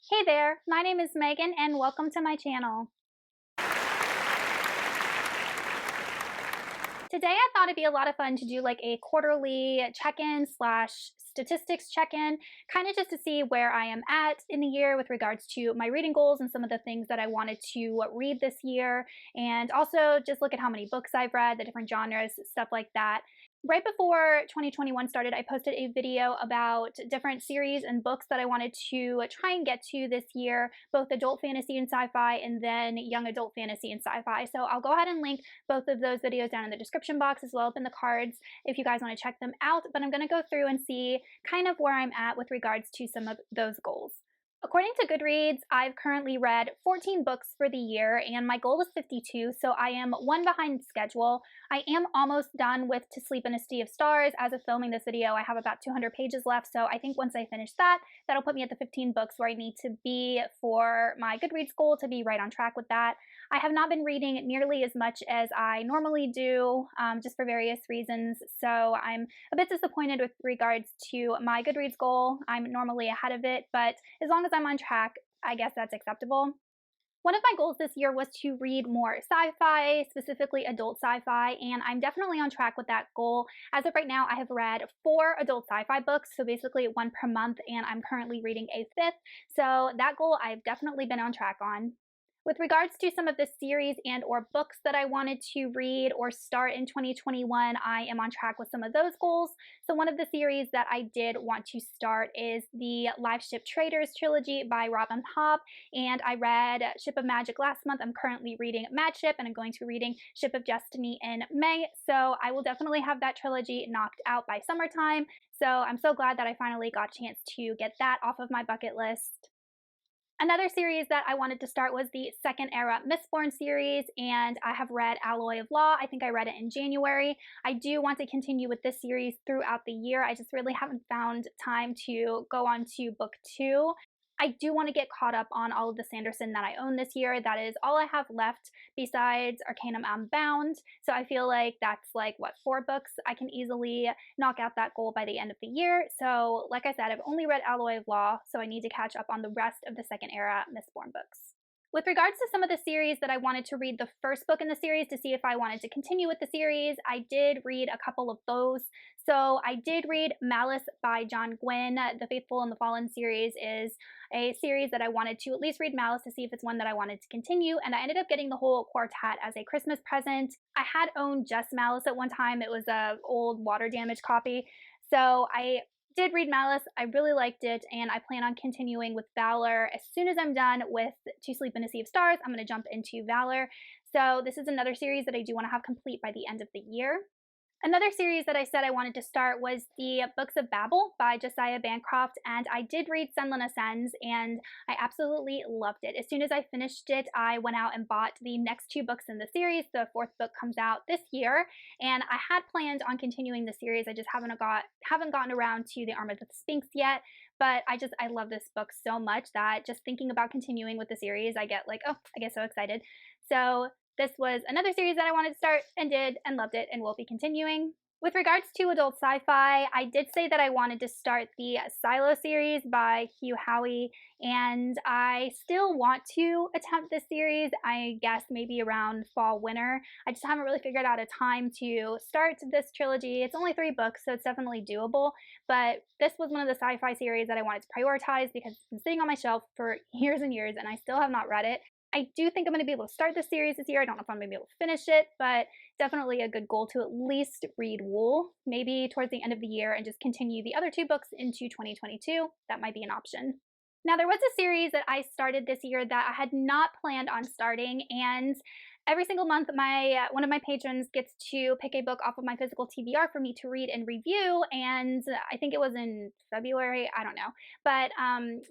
Hey there, my name is Megan and welcome to my channel. Today I thought it'd be a lot of fun to do like a quarterly check-in slash statistics check-in, kind of just to see where I am at in the year with regards to my reading goals and some of the things that I wanted to read this year, and also just look at how many books I've read, the different genres, stuff like that. Right before 2021 started, I posted a video about different series and books that I wanted to try and get to this year, both adult fantasy and sci-fi, and then young adult fantasy and sci-fi. So I'll go ahead and link both of those videos down in the description box as well as in the cards if you guys want to check them out. But I'm going to go through and see kind of where I'm at with regards to some of those goals. According to Goodreads, I've currently read 14 books for the year, and my goal is 52, so I am one behind schedule. I am almost done with To Sleep in a Sea of Stars. As of filming this video, I have about 200 pages left, so I think once I finish that, that'll put me at the 15 books where I need to be for my Goodreads goal to be right on track with that. I have not been reading nearly as much as I normally do, just for various reasons, so I'm a bit disappointed with regards to my Goodreads goal. I'm normally ahead of it, but as long as I'm on track, I guess that's acceptable. One of my goals this year was to read more sci-fi, specifically adult sci-fi, and I'm definitely on track with that goal. As of right now, I have read 4 adult sci-fi books, so basically one per month, and I'm currently reading a 5th. So that goal I've definitely been on track on. With regards to some of the series and or books that I wanted to read or start in 2021, I am on track with some of those goals. So one of the series that I did want to start is the Live Ship Traders trilogy by Robin Hobb, and I read Ship of Magic last month. I'm currently reading Mad Ship, and I'm going to be reading Ship of Destiny in May, so I will definitely have that trilogy knocked out by summertime. So I'm so glad that I finally got a chance to get that off of my bucket list. Another series that I wanted to start was the second era Mistborn series, and I have read Alloy of Law. I think I read it in January. I do want to continue with this series throughout the year. I just really haven't found time to go on to book 2. I do want to get caught up on all of the Sanderson that I own this year. That is all I have left besides Arcanum Unbound. So I feel like that's like, what, 4 books? I can easily knock out that goal by the end of the year. So like I said, I've only read Alloy of Law, so I need to catch up on the rest of the second era Mistborn books. With regards to some of the series that I wanted to read the first book in the series to see if I wanted to continue with the series, I did read a couple of those. So I did read Malice by John Gwynne. The Faithful and the Fallen series is a series that I wanted to at least read Malice to see if it's one that I wanted to continue, and I ended up getting the whole quartet as a Christmas present. I had owned just Malice at one time. It was an old water damage copy. So I did read Malice. I really liked it, and I plan on continuing with Valor. As soon as I'm done with To Sleep in a Sea of Stars, I'm going to jump into Valor. So this is another series that I do want to have complete by the end of the year. Another series that I said I wanted to start was the Books of Babel by Josiah Bancroft, and I did read Senlin Ascends, and I absolutely loved it. As soon as I finished it, I went out and bought the next 2 books in the series. The 4th book comes out this year, and I had planned on continuing the series. I just haven't gotten around to the Arm of the Sphinx yet, but I love this book so much that just thinking about continuing with the series, I get like, oh, I get so excited. So this was another series that I wanted to start and did and loved it and will be continuing. With regards to adult sci-fi, I did say that I wanted to start the Silo series by Hugh Howey, and I still want to attempt this series, I guess maybe around fall, winter. I just haven't really figured out a time to start this trilogy. It's only 3 books, so it's definitely doable, but this was one of the sci-fi series that I wanted to prioritize because it's been sitting on my shelf for years and years, and I still have not read it. I do think I'm going to be able to start this series this year. I don't know if I'm going to be able to finish it, but definitely a good goal to at least read Wool, maybe towards the end of the year, and just continue the other 2 books into 2022. That might be an option. Now, there was a series that I started this year that I had not planned on starting, and every single month, one of my patrons gets to pick a book off of my physical TBR for me to read and review, and I think it was in February, I don't know. But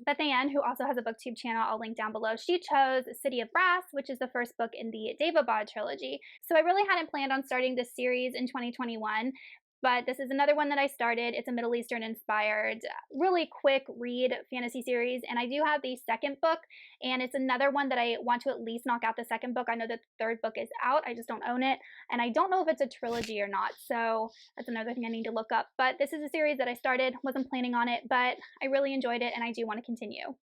Beth Ann, who also has a booktube channel I'll link down below, she chose City of Brass, which is the first book in the Daevabad trilogy. So I really hadn't planned on starting this series in 2021, but this is another one that I started. It's a Middle Eastern inspired, really quick read fantasy series, and I do have the second book, and it's another one that I want to at least knock out the second book. I know that the 3rd book is out, I just don't own it, and I don't know if it's a trilogy or not, so that's another thing I need to look up. But this is a series that I started, wasn't planning on it, but I really enjoyed it, and I do want to continue.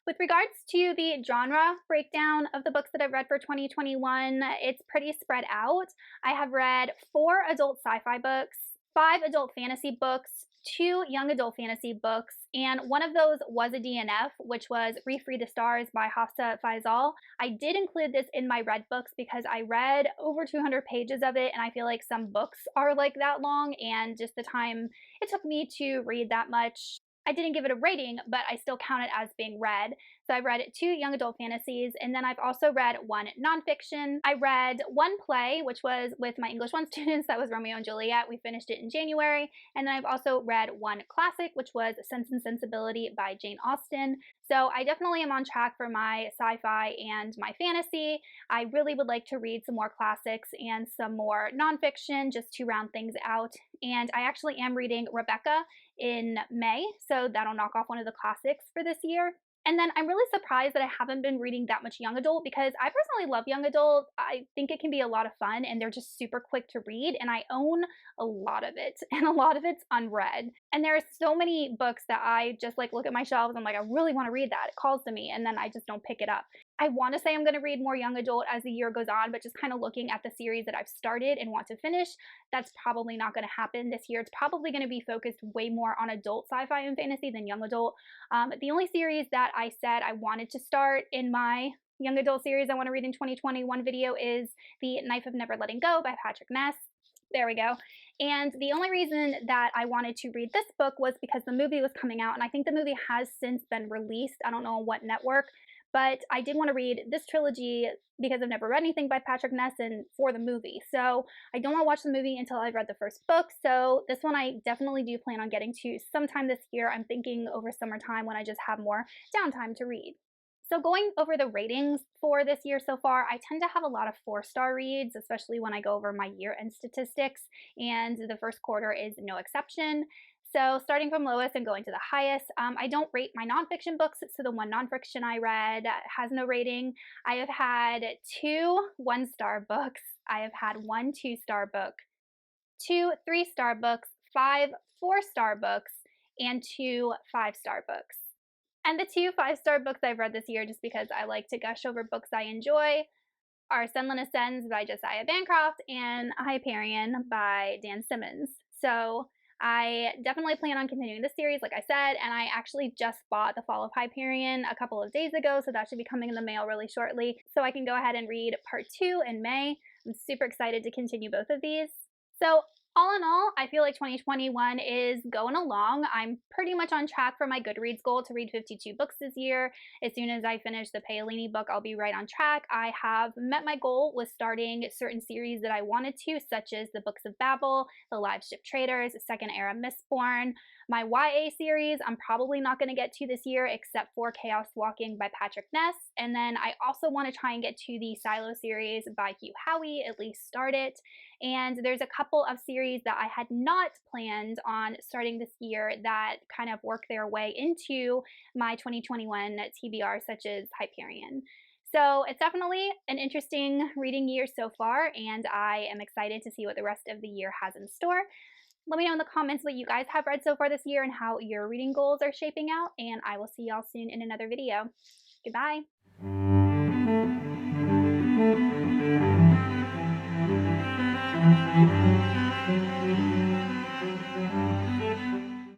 With regards to the genre breakdown of the books that I've read for 2021, it's pretty spread out. I have read 4 adult sci-fi books, 5 adult fantasy books, 2 young adult fantasy books, and one of those was a DNF, which was Refree the Stars by Hafsa Faisal. I did include this in my read books because I read over 200 pages of it, and I feel like some books are like that long, and just the time it took me to read that much, I didn't give it a rating, but I still count it as being read. So I've read 2 young adult fantasies, and then I've also read 1 nonfiction. I read 1 play, which was with my English 1 students. That was Romeo and Juliet. We finished it in January. And then I've also read 1 classic, which was Sense and Sensibility by Jane Austen. So I definitely am on track for my sci-fi and my fantasy. I really would like to read some more classics and some more nonfiction just to round things out. And I actually am reading Rebecca in May, so that'll knock off one of the classics for this year. And then I'm really surprised that I haven't been reading that much young adult because I personally love young adult. I think it can be a lot of fun and they're just super quick to read. And I own a lot of it, and a lot of it's unread. And there are so many books that I just like look at my shelves. I'm like, I really want to read that. It calls to me, and then I just don't pick it up. I want to say I'm going to read more young adult as the year goes on, but just kind of looking at the series that I've started and want to finish, that's probably not going to happen this year. It's probably going to be focused way more on adult sci-fi and fantasy than young adult. The only series that I said I wanted to start in my young adult series I want to read in 2021 video is The Knife of Never Letting Go by Patrick Ness. There we go. And the only reason that I wanted to read this book was because the movie was coming out, and I think the movie has since been released. I don't know on what network, but I did want to read this trilogy because I've never read anything by Patrick Ness and for the movie. So I don't want to watch the movie until I've read the first book. So this one I definitely do plan on getting to sometime this year. I'm thinking over summertime when I just have more downtime to read. So going over the ratings for this year so far, I tend to have a lot of 4-star reads, especially when I go over my year-end statistics, and the first quarter is no exception. So starting from lowest and going to the highest, I don't rate my nonfiction books, so the 1 nonfiction I read has no rating. I have had 2 1-star books. I have had 1 2-star book, 2 3-star books, 5 4-star books, and 2 5-star books. And the 2 5-star books I've read this year, just because I like to gush over books I enjoy, are Senlin Ascends by Josiah Bancroft and Hyperion by Dan Simmons. So I definitely plan on continuing this series, like I said, and I actually just bought The Fall of Hyperion a couple of days ago, so that should be coming in the mail really shortly, so I can go ahead and read part 2 in May. I'm super excited to continue both of these. So all in all, I feel like 2021 is going along. I'm pretty much on track for my Goodreads goal to read 52 books this year. As soon as I finish the Paolini book, I'll be right on track. I have met my goal with starting certain series that I wanted to, such as the Books of Babel, the Live Ship Traders, Second Era Mistborn. My YA series, I'm probably not going to get to this year except for Chaos Walking by Patrick Ness. And then I also want to try and get to the Silo series by Hugh Howey, at least start it. And there's a couple of series that I had not planned on starting this year that kind of work their way into my 2021 TBR, such as Hyperion. So it's definitely an interesting reading year so far, and I am excited to see what the rest of the year has in store. Let me know in the comments what you guys have read so far this year and how your reading goals are shaping out, and I will see y'all soon in another video. Goodbye.